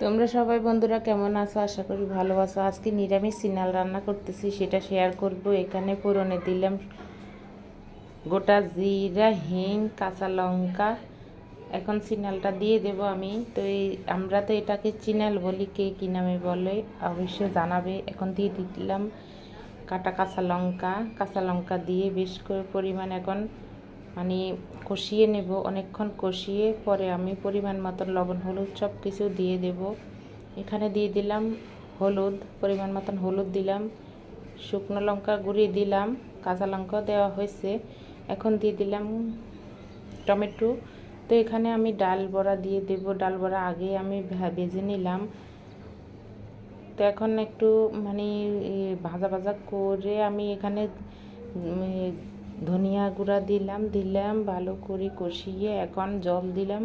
তোমরা সবাই বন্ধুরা কেমন আছো? আশা করি ভালো আছো। আজকে নিরামিষ সিনাল রান্না করতেছি, সেটা শেয়ার করব। এখানে ফোড়নে দিলাম গোটা জিরা, হিং, কাঁচা লঙ্কা। এখন সিনালটা দিয়ে দেব আমি। তো আমরা তো এটাকে চিনাল বলি, কে কী নামে বলে অবশ্যই জানাবে। এখন দিয়ে দিলাম কাটা কাঁচা লঙ্কা দিয়ে বেশ করে পরিমাণ এখন মানে কষিয়ে নেব। অনেকক্ষণ কষিয়ে পরে আমি পরিমাণ মতন লবণ হলুদ সব কিছু দিয়ে দেব। এখানে দিয়ে দিলাম হলুদ, পরিমাণ মতন হলুদ দিলাম, শুকনো লঙ্কা গুঁড়ি দিলাম, কাঁচা লঙ্কা দেওয়া হয়েছে। এখন দিয়ে দিলাম টমেটো। তো এখানে আমি ডাল বড়া দিয়ে দেব। ডাল বড়া আগে আমি ভেজে নিলাম। তো এখন একটু মানে ভাজা ভাজা করে আমি এখানে ধনিয়া গুঁড়া দিলাম ভালো করে কষিয়ে এখন জল দিলাম